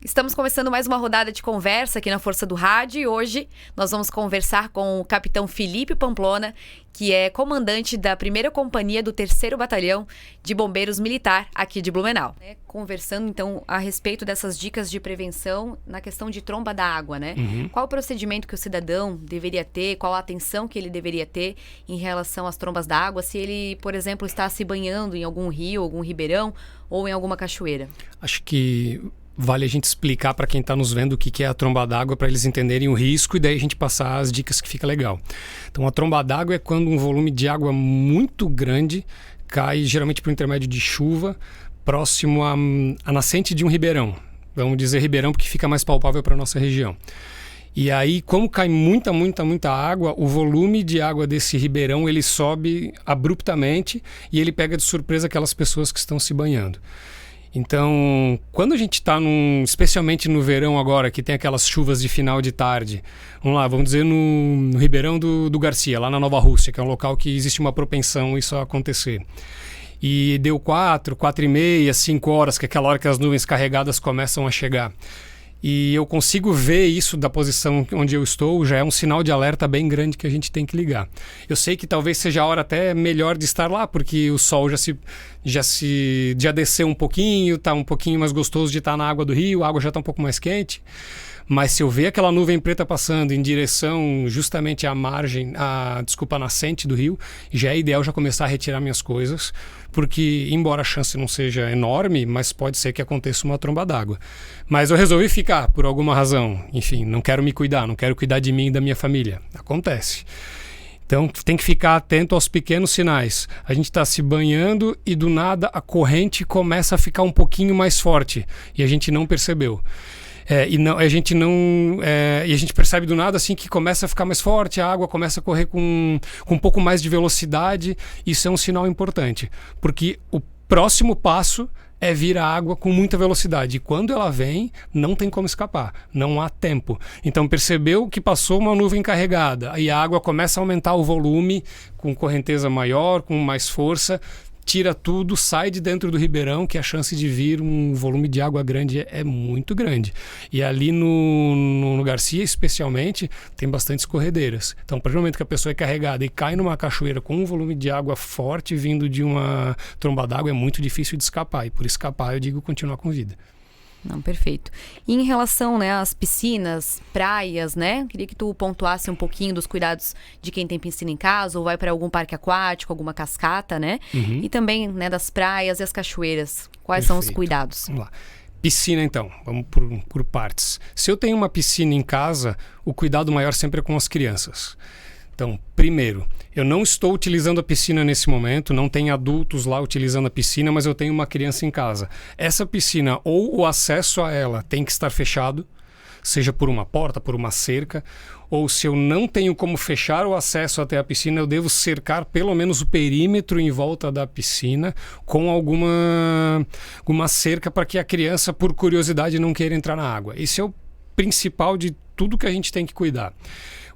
Estamos começando mais uma rodada de conversa aqui na Força do Rádio e hoje nós vamos conversar com o capitão Felipe Pamplona, que é comandante da 1ª Companhia do 3º Batalhão de Bombeiros Militar aqui de Blumenau. Conversando então a respeito dessas dicas de prevenção na questão de tromba da água, né? Qual o procedimento que o cidadão deveria ter, qual a atenção que ele deveria ter em relação às trombas da água, se ele, por exemplo, está se banhando em algum rio, algum ribeirão ou em alguma cachoeira? Acho que vale a gente explicar para quem está nos vendo o que é a tromba d'água, para eles entenderem o risco e daí a gente passar as dicas que fica legal. Então a tromba d'água é quando um volume de água muito grande cai, geralmente por intermédio de chuva, próximo à nascente de um ribeirão. Vamos dizer ribeirão porque fica mais palpável para a nossa região. E aí, como cai muita água, o volume de água desse ribeirão ele sobe abruptamente e ele pega de surpresa aquelas pessoas que estão se banhando. Então, quando a gente está especialmente no verão agora, que tem aquelas chuvas de final de tarde, vamos dizer no Ribeirão do Garcia, lá na Nova Rússia, que é um local que existe uma propensão isso a acontecer. E deu 4h30, 5 horas, que é aquela hora que as nuvens carregadas começam a chegar. E eu consigo ver isso da posição onde eu estou, já é um sinal de alerta bem grande que a gente tem que ligar. Eu sei que talvez seja a hora até melhor de estar lá, porque o sol já desceu um pouquinho, está um pouquinho mais gostoso de estar na água do rio, a água já está um pouco mais quente. Mas se eu ver aquela nuvem preta passando em direção justamente à nascente do rio, já é ideal já começar a retirar minhas coisas, porque embora a chance não seja enorme, mas pode ser que aconteça uma tromba d'água. Mas eu resolvi ficar por alguma razão, enfim, não quero me cuidar, não quero cuidar de mim e da minha família. Acontece. Então tem que ficar atento aos pequenos sinais. A gente está se banhando e do nada a corrente começa a ficar um pouquinho mais forte e a gente não percebeu. A gente percebe do nada assim que começa a ficar mais forte, a água começa a correr com um pouco mais de velocidade. Isso é um sinal importante, porque o próximo passo é vir a água com muita velocidade. E quando ela vem, não tem como escapar, não há tempo. Então percebeu que passou uma nuvem carregada e a água começa a aumentar o volume com correnteza maior, com mais força. Tira tudo, sai de dentro do ribeirão, que a chance de vir um volume de água grande é muito grande. E ali no Garcia, especialmente, tem bastante escorredeiras. Então, a partir do momento que a pessoa é carregada e cai numa cachoeira com um volume de água forte vindo de uma tromba d'água, é muito difícil de escapar. E por escapar, eu digo continuar com vida. Não, perfeito. E em relação, às piscinas, praias, queria que tu pontuasse um pouquinho dos cuidados de quem tem piscina em casa ou vai para algum parque aquático, alguma cascata, E também, das praias e as cachoeiras. Quais são os cuidados? Vamos lá. Piscina, então. Vamos por partes. Se eu tenho uma piscina em casa, o cuidado maior sempre é com as crianças. Então, primeiro, eu não estou utilizando a piscina nesse momento, não tem adultos lá utilizando a piscina, mas eu tenho uma criança em casa. Essa piscina, ou o acesso a ela tem que estar fechado, seja por uma porta, por uma cerca, ou se eu não tenho como fechar o acesso até a piscina, eu devo cercar pelo menos o perímetro em volta da piscina com alguma cerca para que a criança, por curiosidade, não queira entrar na água. Esse é o principal de tudo que a gente tem que cuidar.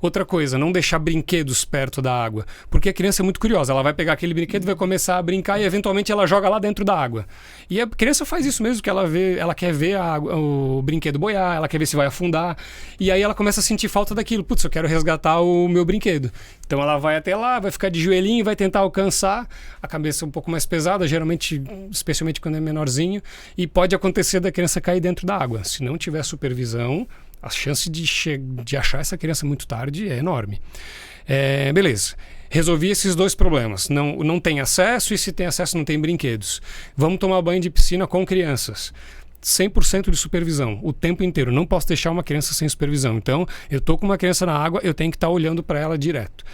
Outra coisa, não deixar brinquedos perto da água, porque a criança é muito curiosa, ela vai pegar aquele brinquedo, vai começar a brincar e eventualmente ela joga lá dentro da água. E a criança faz isso mesmo, que ela quer ver o brinquedo boiar, ela quer ver se vai afundar, e aí ela começa a sentir falta daquilo. Putz, eu quero resgatar o meu brinquedo. Então ela vai até lá, vai ficar de joelhinho, vai tentar alcançar, a cabeça um pouco mais pesada, geralmente, especialmente quando é menorzinho, e pode acontecer da criança cair dentro da água. Se não tiver supervisão, a chance de achar essa criança muito tarde é enorme. Beleza. Resolvi esses dois problemas. Não tem acesso e se tem acesso não tem brinquedos. Vamos tomar banho de piscina com crianças. 100% de supervisão, o tempo inteiro. Não posso deixar uma criança sem supervisão. Então, eu estou com uma criança na água, eu tenho que estar olhando para ela direto.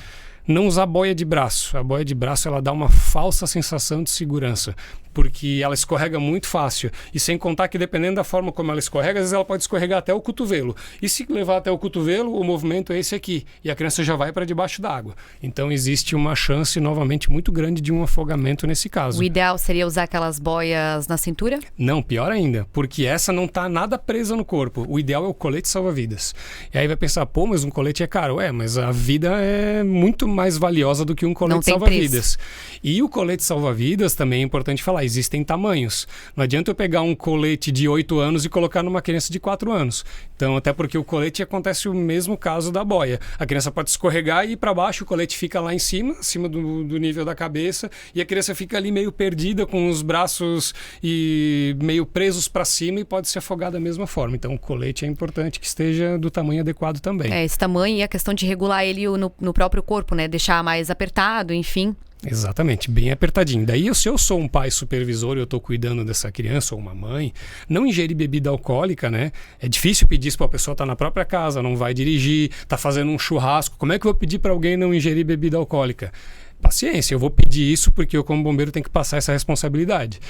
Não usar boia de braço. A boia de braço ela dá uma falsa sensação de segurança, porque ela escorrega muito fácil. E sem contar que dependendo da forma como ela escorrega, às vezes ela pode escorregar até o cotovelo. E se levar até o cotovelo, o movimento é esse aqui. E a criança já vai para debaixo da água. Então existe uma chance, novamente, muito grande de um afogamento nesse caso. O ideal seria usar aquelas boias na cintura? Não, pior ainda, porque essa não está nada presa no corpo. O ideal é o colete salva-vidas. E aí vai pensar, mas um colete é caro. Mas a vida é muito mais valiosa do que um colete salva-vidas. E o colete salva-vidas também é importante falar, existem tamanhos. Não adianta eu pegar um colete de 8 anos e colocar numa criança de 4 anos. Então, até porque o colete acontece o mesmo caso da boia. A criança pode escorregar e ir para baixo, o colete fica lá em cima, acima do nível da cabeça, e a criança fica ali meio perdida, com os braços e meio presos para cima e pode se afogar da mesma forma. Então, o colete é importante que esteja do tamanho adequado também. Esse tamanho e a questão de regular ele no próprio corpo, né? Deixar mais apertado, enfim. Exatamente, bem apertadinho. Daí, se eu sou um pai supervisor e eu estou cuidando dessa criança ou uma mãe, não ingerir bebida alcoólica, né? É difícil pedir isso para a pessoa estar na própria casa, não vai dirigir, está fazendo um churrasco. Como é que eu vou pedir para alguém não ingerir bebida alcoólica? Paciência, eu vou pedir isso porque eu, como bombeiro, tenho que passar essa responsabilidade.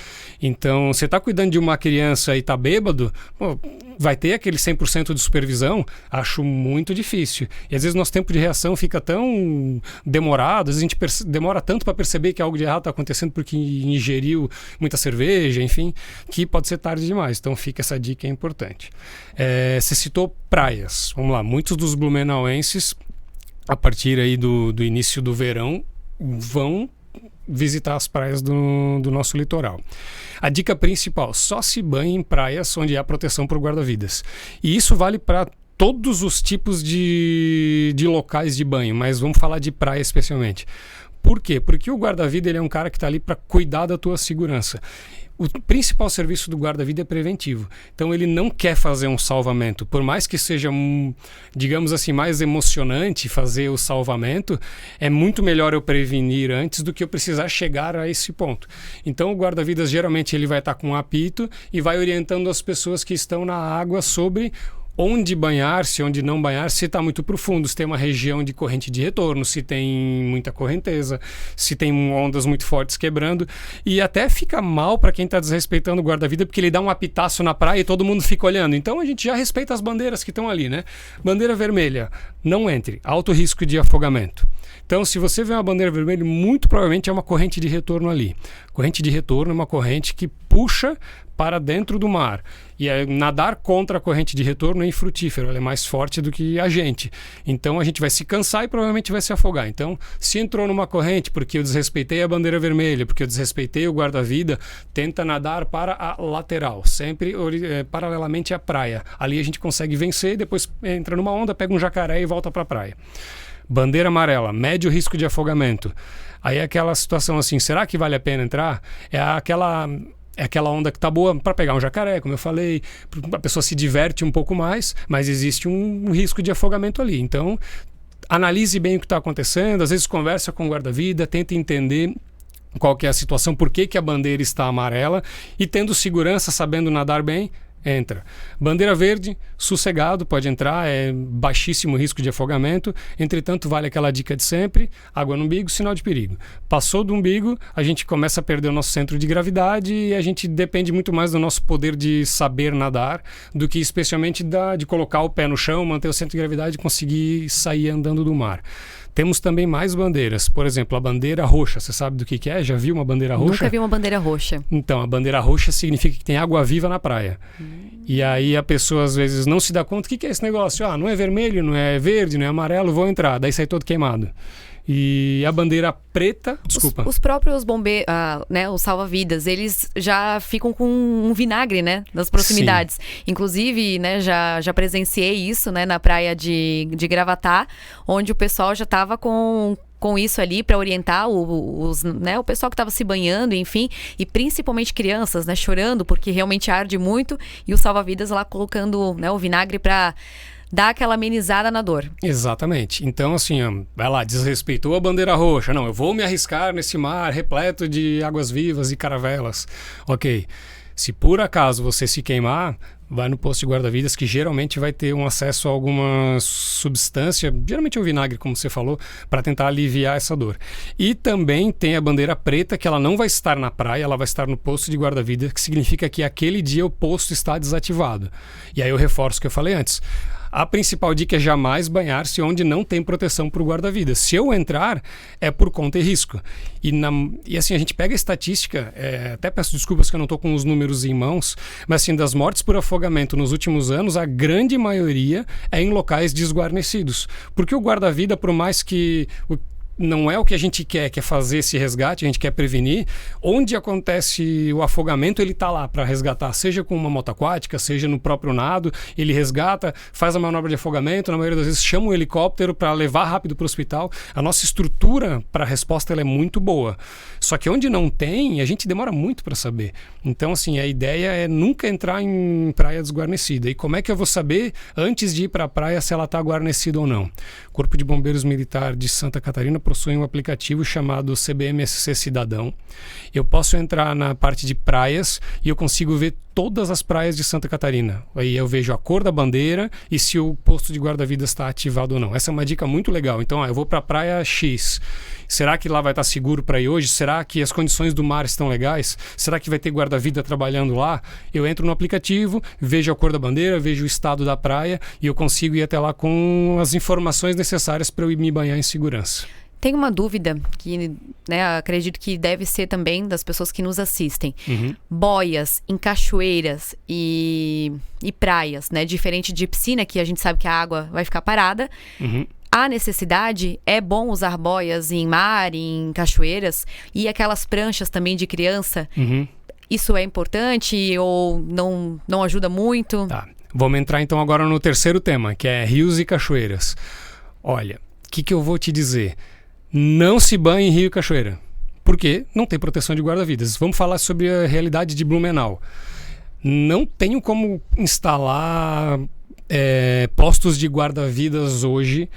Então, você está cuidando de uma criança e está bêbado, vai ter aquele 100% de supervisão? Acho muito difícil. E às vezes nosso tempo de reação fica tão demorado, às vezes a gente demora tanto para perceber que algo de errado está acontecendo porque ingeriu muita cerveja, enfim, que pode ser tarde demais. Então, fica essa dica, é importante. Você citou praias. Vamos lá, muitos dos blumenauenses, a partir aí do início do verão, vão visitar as praias do nosso litoral. A dica principal, só se banhe em praias onde há proteção por guarda-vidas. E isso vale para todos os tipos de locais de banho, mas vamos falar de praia especialmente. Por quê? Porque o guarda-vida ele é um cara que está ali para cuidar da tua segurança. O principal serviço do guarda-vida é preventivo. Então, ele não quer fazer um salvamento. Por mais que seja, digamos assim, mais emocionante fazer o salvamento, é muito melhor eu prevenir antes do que eu precisar chegar a esse ponto. Então, o guarda-vidas, geralmente, ele vai estar com um apito e vai orientando as pessoas que estão na água sobre onde banhar-se, onde não banhar, se está muito profundo, se tem uma região de corrente de retorno, se tem muita correnteza, se tem ondas muito fortes quebrando. E até fica mal para quem está desrespeitando o guarda-vida, porque ele dá um apitaço na praia e todo mundo fica olhando. Então a gente já respeita as bandeiras que estão ali, né? Bandeira vermelha, não entre, alto risco de afogamento. Então, se você vê uma bandeira vermelha, muito provavelmente é uma corrente de retorno ali. Corrente de retorno é uma corrente que puxa para dentro do mar. E nadar contra a corrente de retorno é infrutífero, ela é mais forte do que a gente. Então, a gente vai se cansar e provavelmente vai se afogar. Então, se entrou numa corrente porque eu desrespeitei a bandeira vermelha, porque eu desrespeitei o guarda-vida, tenta nadar para a lateral, sempre paralelamente à praia. Ali a gente consegue vencer, depois entra numa onda, pega um jacaré e volta para a praia. Bandeira amarela, médio risco de afogamento. Aí é aquela situação assim, será que vale a pena entrar? É aquela onda que tá boa para pegar um jacaré, como eu falei, a pessoa se diverte um pouco mais, mas existe um risco de afogamento ali. Então, analise bem o que está acontecendo, às vezes conversa com o guarda-vida, tenta entender qual que é a situação, por que a bandeira está amarela e tendo segurança, sabendo nadar bem, entra. Bandeira verde, sossegado, pode entrar, é baixíssimo risco de afogamento, entretanto vale aquela dica de sempre, água no umbigo, sinal de perigo. Passou do umbigo, a gente começa a perder o nosso centro de gravidade e a gente depende muito mais do nosso poder de saber nadar do que especialmente de colocar o pé no chão, manter o centro de gravidade e conseguir sair andando do mar. Temos também mais bandeiras. Por exemplo, a bandeira roxa. Você sabe do que é? Já viu uma bandeira roxa? Nunca vi uma bandeira roxa. Então, a bandeira roxa significa que tem água viva na praia. E aí a pessoa às vezes não se dá conta. O que é esse negócio? Não é vermelho, não é verde, não é amarelo, vou entrar. Daí sai todo queimado. E a bandeira preta, desculpa. Os próprios bombeiros, né, os salva-vidas, eles já ficam com um vinagre, né, nas proximidades. Sim. Inclusive, né, já presenciei isso, né, na praia de Gravatá, onde o pessoal já estava com isso ali para orientar o pessoal que estava se banhando, enfim, e principalmente crianças, né, chorando porque realmente arde muito, e os salva-vidas lá colocando, né, o vinagre para dar aquela amenizada na dor. Exatamente. Então, assim, vai lá, desrespeitou a bandeira roxa. Não, eu vou me arriscar nesse mar repleto de águas vivas e caravelas. Ok. Se por acaso você se queimar, vai no posto de guarda-vidas, que geralmente vai ter um acesso a alguma substância, geralmente é o vinagre, como você falou, para tentar aliviar essa dor. E também tem a bandeira preta, que ela não vai estar na praia, ela vai estar no posto de guarda-vidas, que significa que aquele dia o posto está desativado. E aí eu reforço o que eu falei antes. A principal dica é jamais banhar-se onde não tem proteção para o guarda-vidas. Se eu entrar, é por conta e risco. E assim, a gente pega a estatística, até peço desculpas que eu não estou com os números em mãos, mas assim, das mortes por afogamento nos últimos anos, a grande maioria é em locais desguarnecidos. Porque o guarda-vida, por mais que não é o que a gente quer fazer esse resgate, a gente quer prevenir. Onde acontece o afogamento, ele está lá para resgatar, seja com uma moto aquática, seja no próprio nado, ele resgata, faz a manobra de afogamento, na maioria das vezes chama um helicóptero para levar rápido para o hospital. A nossa estrutura para a resposta ela é muito boa. Só que onde não tem, a gente demora muito para saber. Então, assim, a ideia é nunca entrar em praia desguarnecida. E como é que eu vou saber, antes de ir para a praia, se ela está guarnecida ou não? O Corpo de Bombeiros Militar de Santa Catarina possui um aplicativo chamado CBMSC Cidadão. Eu posso entrar na parte de praias e eu consigo ver todas as praias de Santa Catarina. Aí eu vejo a cor da bandeira e se o posto de guarda-vidas está ativado ou não. Essa é uma dica muito legal. Então, eu vou para a praia X. Será que lá vai estar seguro para ir hoje? Será que as condições do mar estão legais? Será que vai ter guarda-vida trabalhando lá? Eu entro no aplicativo, vejo a cor da bandeira, vejo o estado da praia e eu consigo ir até lá com as informações necessárias para eu ir me banhar em segurança. Tem uma dúvida que, acredito que deve ser também das pessoas que nos assistem. Boias em cachoeiras e praias, né? Diferente de piscina, que a gente sabe que a água vai ficar parada. Há necessidade? É bom usar boias em mar, em cachoeiras? E aquelas pranchas também de criança? Isso é importante ou não ajuda muito? Tá. Vamos entrar então agora no terceiro tema, que é rios e cachoeiras. Olha, o que eu vou te dizer? Não se banhe em rio e cachoeira, porque não tem proteção de guarda-vidas. Vamos falar sobre a realidade de Blumenau. Não tenho como instalar postos de guarda-vidas hoje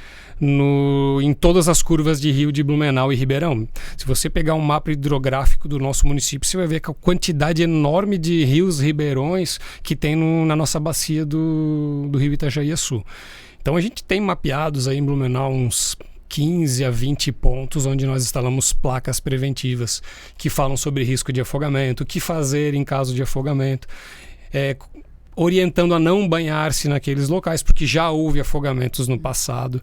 em todas as curvas de rio de Blumenau e Ribeirão. Se você pegar um mapa hidrográfico do nosso município, você vai ver a quantidade enorme de rios e ribeirões que tem na nossa bacia do rio Itajaí-Açu. Então a gente tem mapeados aí em Blumenau uns 15 a 20 pontos onde nós instalamos placas preventivas que falam sobre risco de afogamento, o que fazer em caso de afogamento, orientando a não banhar-se naqueles locais, porque já houve afogamentos no passado.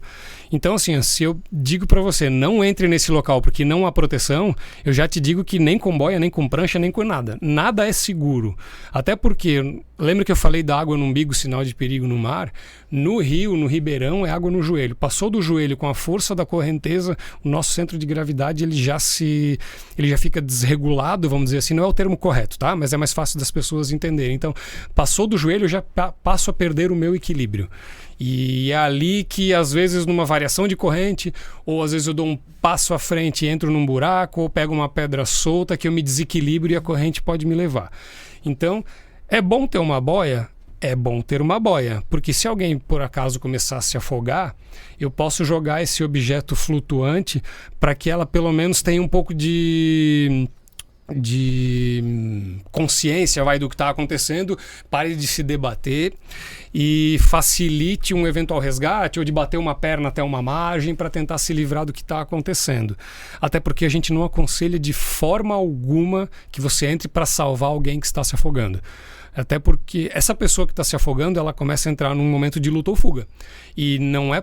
Então, assim, se eu digo para você, não entre nesse local porque não há proteção, eu já te digo que nem com boia, nem com prancha, nem com nada. Nada é seguro. Até porque, lembra que eu falei da água no umbigo, sinal de perigo no mar? No rio, no ribeirão, é água no joelho. Passou do joelho com a força da correnteza, o nosso centro de gravidade ele já fica desregulado, vamos dizer assim. Não é o termo correto, tá? Mas é mais fácil das pessoas entenderem. Então, passou do joelho, eu já passo a perder o meu equilíbrio. E é ali que, às vezes, numa variação de corrente, ou às vezes eu dou um passo à frente e entro num buraco, ou pego uma pedra solta que eu me desequilibro e a corrente pode me levar. Então, é bom ter uma boia? É bom ter uma boia, porque se alguém, por acaso, começar a se afogar, eu posso jogar esse objeto flutuante para que ela, pelo menos, tenha um pouco de consciência do que está acontecendo, pare de se debater e facilite um eventual resgate ou de bater uma perna até uma margem para tentar se livrar do que está acontecendo. Até porque a gente não aconselha de forma alguma que você entre para salvar alguém que está se afogando. Até porque essa pessoa que está se afogando, ela começa a entrar num momento de luta ou fuga. E não é...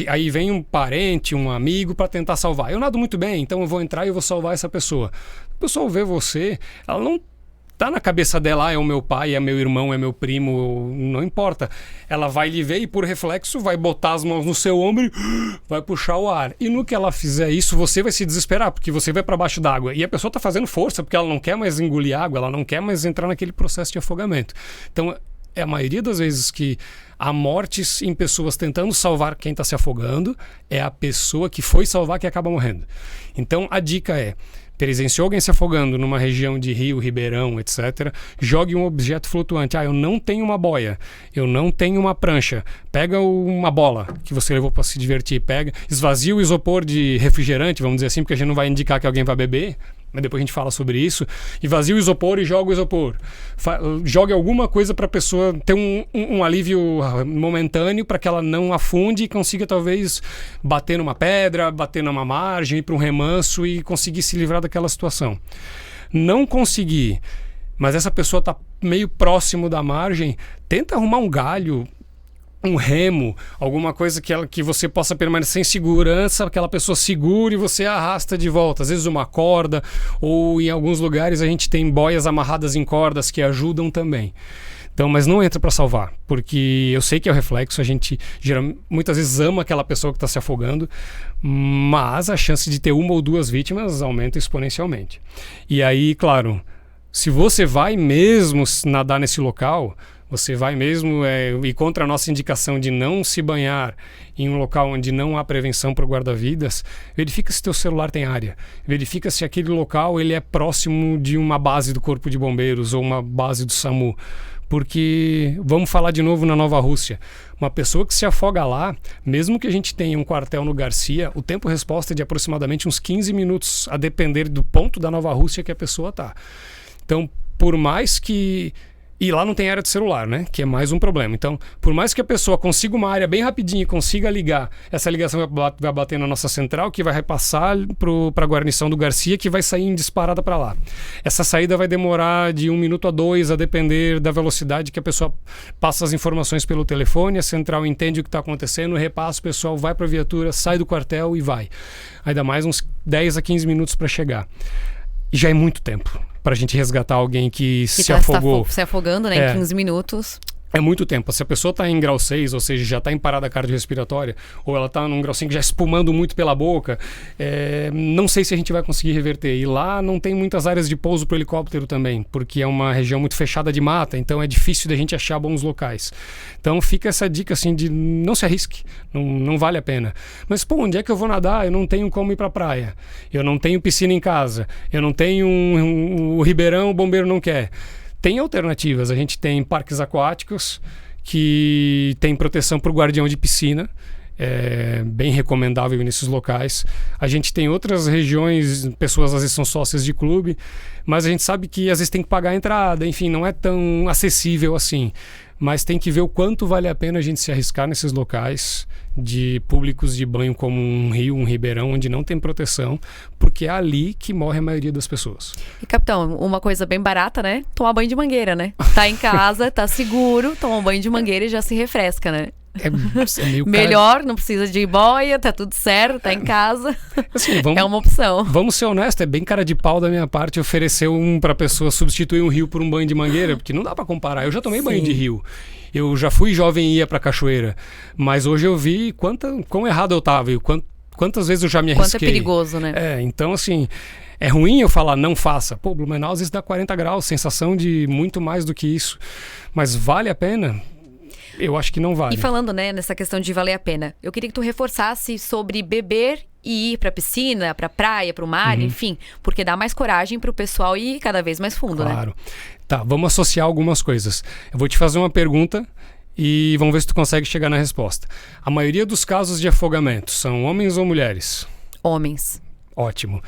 Aí vem um parente, um amigo para tentar salvar. Eu nado muito bem, então eu vou entrar e eu vou salvar essa pessoa. A pessoa vê você, ela não tá na cabeça dela, é o meu pai, é meu irmão, é meu primo, não importa. Ela vai lhe ver e por reflexo vai botar as mãos no seu ombro e vai puxar o ar. E no que ela fizer isso, você vai se desesperar, porque você vai para baixo d'água. E a pessoa tá fazendo força, porque ela não quer mais engolir água, ela não quer mais entrar naquele processo de afogamento. Então, é a maioria das vezes que há mortes em pessoas tentando salvar quem está se afogando, é a pessoa que foi salvar que acaba morrendo. Então, a dica é: presenciou alguém se afogando numa região de rio, ribeirão, etc., jogue um objeto flutuante. Eu não tenho uma boia, eu não tenho uma prancha. Pega uma bola que você levou para se divertir, esvazia o isopor de refrigerante, vamos dizer assim, porque a gente não vai indicar que alguém vai beber, mas depois a gente fala sobre isso. E vazia o isopor e joga o isopor. Jogue alguma coisa para a pessoa ter um alívio momentâneo para que ela não afunde e consiga talvez bater numa pedra, bater numa margem, ir para um remanso e conseguir se livrar daquela situação. Não conseguir, mas essa pessoa está meio próximo da margem, tenta arrumar um galho, um remo, alguma coisa que você possa permanecer em segurança, aquela pessoa segura e você arrasta de volta. Às vezes uma corda, ou em alguns lugares a gente tem boias amarradas em cordas que ajudam também. Então, mas não entra para salvar, porque eu sei que é o reflexo, a gente muitas vezes ama aquela pessoa que está se afogando, mas a chance de ter uma ou duas vítimas aumenta exponencialmente. E aí, claro, se você vai mesmo nadar nesse local, você vai mesmo e contra a nossa indicação de não se banhar em um local onde não há prevenção para o guarda-vidas, verifica se teu celular tem área, verifica se aquele local ele é próximo de uma base do Corpo de Bombeiros ou uma base do SAMU. Porque, vamos falar de novo na Nova Rússia, uma pessoa que se afoga lá, mesmo que a gente tenha um quartel no Garcia, o tempo-resposta é de aproximadamente uns 15 minutos, a depender do ponto da Nova Rússia que a pessoa está. Então, por mais que... E lá não tem área de celular, né? Que é mais um problema. Então, por mais que a pessoa consiga uma área bem rapidinho e consiga ligar, essa ligação vai bater na nossa central, que vai repassar para a guarnição do Garcia, que vai sair em disparada para lá. Essa saída vai demorar de 1 minuto a 2, a depender da velocidade que a pessoa passa as informações pelo telefone, a central entende o que está acontecendo, repassa, o pessoal vai para a viatura, sai do quartel e vai. Ainda mais uns 10 a 15 minutos para chegar. E já é muito tempo para a gente resgatar alguém que se afogou. Se afogando, né, em 15 minutos. É muito tempo. Se a pessoa está em grau 6, ou seja, já está em parada cardiorrespiratória, ou ela está num grau 5 já espumando muito pela boca, não sei se a gente vai conseguir reverter. E lá não tem muitas áreas de pouso para o helicóptero também, porque é uma região muito fechada de mata, então é difícil da gente achar bons locais. Então fica essa dica assim de não se arrisque, não vale a pena. Mas, onde é que eu vou nadar? Eu não tenho como ir para a praia. Eu não tenho piscina em casa. Eu não tenho o ribeirão, o bombeiro não quer. Tem alternativas, a gente tem parques aquáticos que tem proteção para o guardião de piscina, é bem recomendável nesses locais. A gente tem outras regiões, pessoas às vezes são sócias de clube, mas a gente sabe que às vezes tem que pagar a entrada, enfim, não é tão acessível assim. Mas tem que ver o quanto vale a pena a gente se arriscar nesses locais de públicos de banho como um rio, um ribeirão, onde não tem proteção, porque é ali que morre a maioria das pessoas. E, capitão, uma coisa bem barata, né? Tomar banho de mangueira, né? Tá em casa, tá seguro, toma um banho de mangueira e já se refresca, né? É meio melhor, não precisa de boia, tá tudo certo, tá em casa. Assim, é uma opção. Vamos ser honestos, é bem cara de pau da minha parte oferecer pra pessoa substituir um rio por um banho de mangueira, porque não dá pra comparar. Eu já tomei banho de rio. Eu já fui jovem e ia pra cachoeira. Mas hoje eu vi quão errado eu tava e quantas vezes eu já me arrisquei. Quanto é perigoso, né? Então assim... É ruim eu falar não faça. Blumenau às vezes dá 40 graus, sensação de muito mais do que isso. Mas vale a pena? Eu acho que não vale. E falando, né, nessa questão de valer a pena, eu queria que tu reforçasse sobre beber e ir pra piscina, pra praia, pro mar, enfim, porque dá mais coragem pro pessoal ir cada vez mais fundo, né? Claro. Tá, vamos associar algumas coisas. Eu vou te fazer uma pergunta e vamos ver se tu consegue chegar na resposta. A maioria dos casos de afogamento são homens ou mulheres? Homens. Ótimo.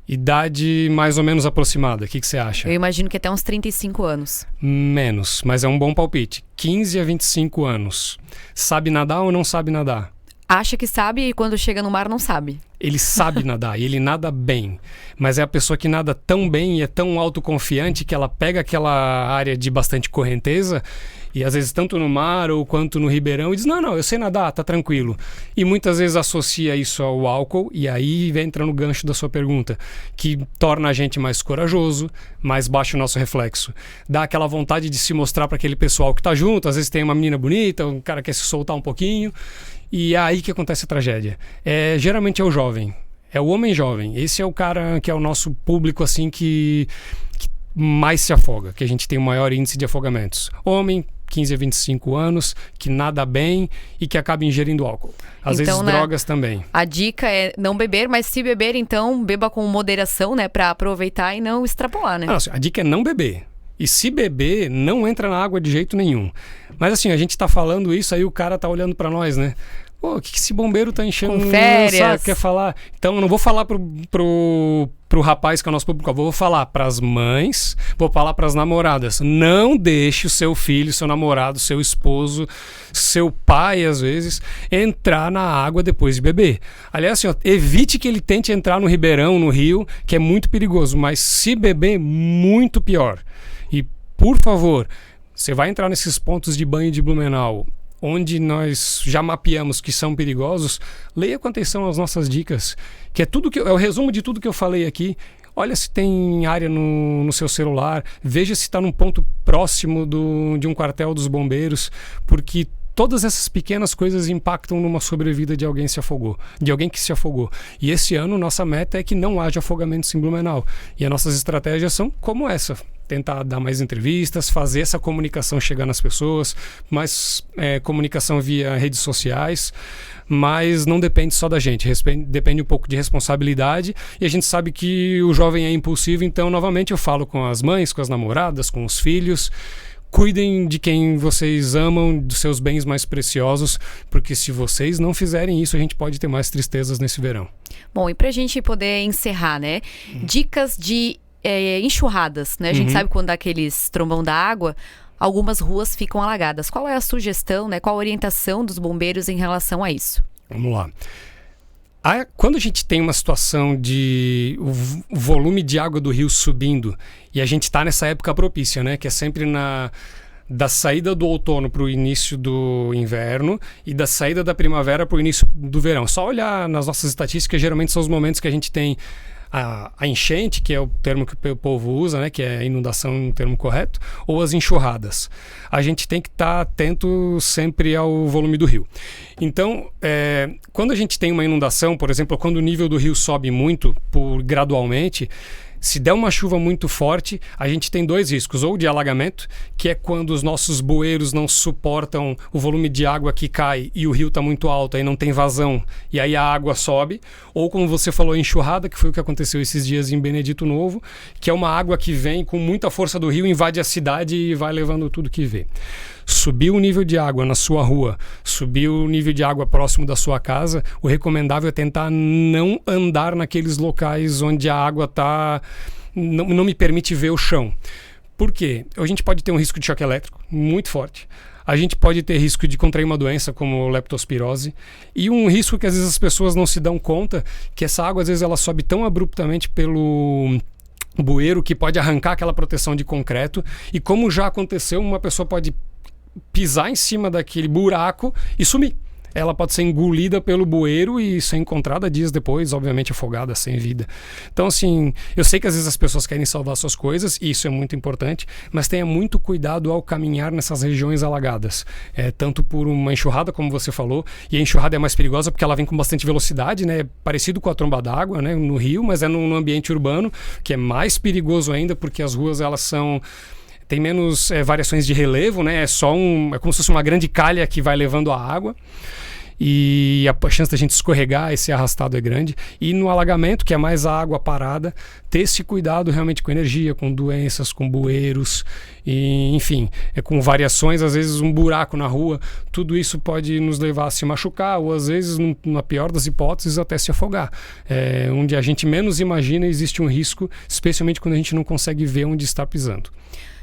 Idade mais ou menos aproximada, o que você acha? Eu imagino que até uns 35 anos. Menos, mas é um bom palpite. 15 a 25 anos. Sabe nadar ou não sabe nadar? Acha que sabe e quando chega no mar não sabe. Ele sabe nadar e ele nada bem. Mas é a pessoa que nada tão bem e é tão autoconfiante que ela pega aquela área de bastante correnteza e às vezes tanto no mar ou quanto no ribeirão e diz, não, eu sei nadar, tá tranquilo. E muitas vezes associa isso ao álcool e aí entra no gancho da sua pergunta, que torna a gente mais corajoso, mais baixo o nosso reflexo. Dá aquela vontade de se mostrar para aquele pessoal que tá junto, às vezes tem uma menina bonita, um cara quer se soltar um pouquinho e é aí que acontece a tragédia. Geralmente é o jovem, é o homem jovem. Esse é o cara que é o nosso público assim que mais se afoga, que a gente tem o maior índice de afogamentos. Homem, 15 a 25 anos, que nada bem e que acaba ingerindo álcool. Às vezes drogas também. A dica é não beber, mas se beber, então beba com moderação, né? Pra aproveitar e não extrapolar, né? Não, a dica é não beber. E se beber, não entra na água de jeito nenhum. Mas assim, a gente tá falando isso, aí o cara tá olhando pra nós, né? Pô, o que esse bombeiro tá enchendo com férias? Quer falar? Então eu não vou falar pro rapaz que é o nosso público, eu vou falar pras mães, vou falar pras namoradas. Não deixe o seu filho, seu namorado, seu esposo, seu pai, às vezes, entrar na água depois de beber. Aliás, assim, evite que ele tente entrar no ribeirão, no rio, que é muito perigoso, mas se beber, muito pior. E, por favor, você vai entrar nesses pontos de banho de Blumenau, onde nós já mapeamos que são perigosos, leia com atenção as nossas dicas, que é o resumo de tudo que eu falei aqui. olha se tem área no seu celular, veja se está num ponto próximo de um quartel dos bombeiros, porque todas essas pequenas coisas impactam numa sobrevida de alguém que se afogou. E esse ano nossa meta é que não haja afogamentos em Blumenau. E as nossas estratégias são como essa: tentar dar mais entrevistas, fazer essa comunicação chegar nas pessoas, mais comunicação via redes sociais, mas não depende só da gente, depende um pouco de responsabilidade, e a gente sabe que o jovem é impulsivo, então novamente eu falo com as mães, com as namoradas, com os filhos: cuidem de quem vocês amam, dos seus bens mais preciosos, porque se vocês não fizerem isso, a gente pode ter mais tristezas nesse verão. Bom, e pra gente poder encerrar, né? Dicas de enxurradas, né? A gente sabe quando dá aqueles trombão da água, algumas ruas ficam alagadas. Qual é a sugestão, né? Qual a orientação dos bombeiros em relação a isso? Vamos lá. Quando a gente tem uma situação de o volume de água do rio subindo, e a gente está nessa época propícia, né? Que é sempre da saída do outono para o início do inverno e da saída da primavera para o início do verão. Só olhar nas nossas estatísticas, geralmente são os momentos que a gente tem a enchente, que é o termo que o povo usa, né, que é inundação, um termo correto, ou as enxurradas. A gente tem que estar atento sempre ao volume do rio. Então, quando a gente tem uma inundação, por exemplo, quando o nível do rio sobe muito gradualmente, se der uma chuva muito forte, a gente tem dois riscos: ou de alagamento, que é quando os nossos bueiros não suportam o volume de água que cai e o rio está muito alto, aí não tem vazão e aí a água sobe, ou como você falou, enxurrada, que foi o que aconteceu esses dias em Benedito Novo, que é uma água que vem com muita força do rio, invade a cidade e vai levando tudo que vê. Subiu o nível de água na sua rua, subiu o nível de água próximo da sua casa, o recomendável é tentar não andar naqueles locais onde a água não me permite ver o chão. Por quê? A gente pode ter um risco de choque elétrico muito forte. A gente pode ter risco de contrair uma doença como leptospirose, e um risco que às vezes as pessoas não se dão conta, que essa água às vezes ela sobe tão abruptamente pelo bueiro que pode arrancar aquela proteção de concreto, e como já aconteceu, uma pessoa pode pisar em cima daquele buraco e sumir. Ela pode ser engolida pelo bueiro e ser encontrada dias depois, obviamente afogada, sem vida. Então, assim, eu sei que às vezes as pessoas querem salvar suas coisas, e isso é muito importante, mas tenha muito cuidado ao caminhar nessas regiões alagadas. Tanto por uma enxurrada, como você falou, e a enxurrada é mais perigosa porque ela vem com bastante velocidade, né? Parecido com a tromba d'água, né? No rio, mas é no ambiente urbano, que é mais perigoso ainda, porque as ruas, elas tem menos variações de relevo, né? É como se fosse uma grande calha que vai levando a água, e a chance da gente escorregar e ser arrastado é grande. E no alagamento, que é mais a água parada, ter esse cuidado realmente com energia, com doenças, com bueiros, e, enfim, com variações, às vezes um buraco na rua, tudo isso pode nos levar a se machucar, ou às vezes, na pior das hipóteses, até se afogar. Onde a gente menos imagina, existe um risco, especialmente quando a gente não consegue ver onde está pisando.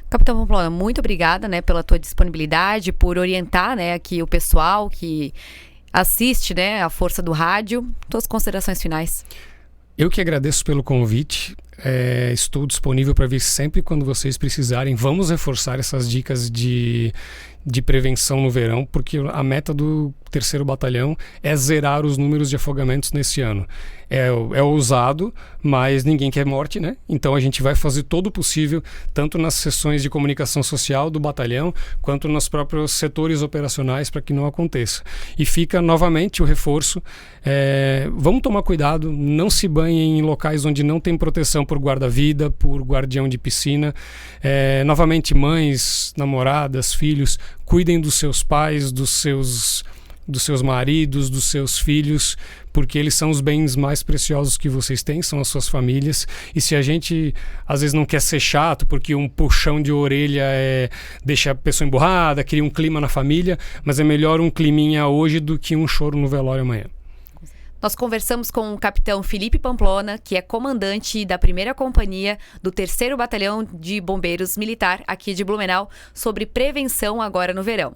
Capitão Pamplona, muito obrigada, né, pela tua disponibilidade, por orientar, né, aqui o pessoal que assiste, né, a Força do Rádio. Tuas considerações finais. Eu que agradeço pelo convite. Estou disponível para vir sempre quando vocês precisarem. Vamos reforçar essas dicas de prevenção no verão, porque a meta do 3º Batalhão é zerar os números de afogamentos nesse ano. É ousado, mas ninguém quer morte, né? Então a gente vai fazer todo o possível, tanto nas sessões de comunicação social do batalhão, quanto nos próprios setores operacionais, para que não aconteça. E fica novamente o reforço: vamos tomar cuidado, não se banhem em locais onde não tem proteção por guarda-vida, por guardião de piscina. Novamente, mães, namoradas, filhos, cuidem dos seus pais, dos seus maridos, dos seus filhos, porque eles são os bens mais preciosos que vocês têm, são as suas famílias. E se a gente às vezes não quer ser chato, porque um puxão de orelha deixa a pessoa emburrada, cria um clima na família, mas é melhor um climinha hoje do que um choro no velório amanhã. Nós conversamos com o capitão Felipe Pamplona, que é comandante da 1ª Companhia do 3º Batalhão de Bombeiros Militar aqui de Blumenau, sobre prevenção agora no verão.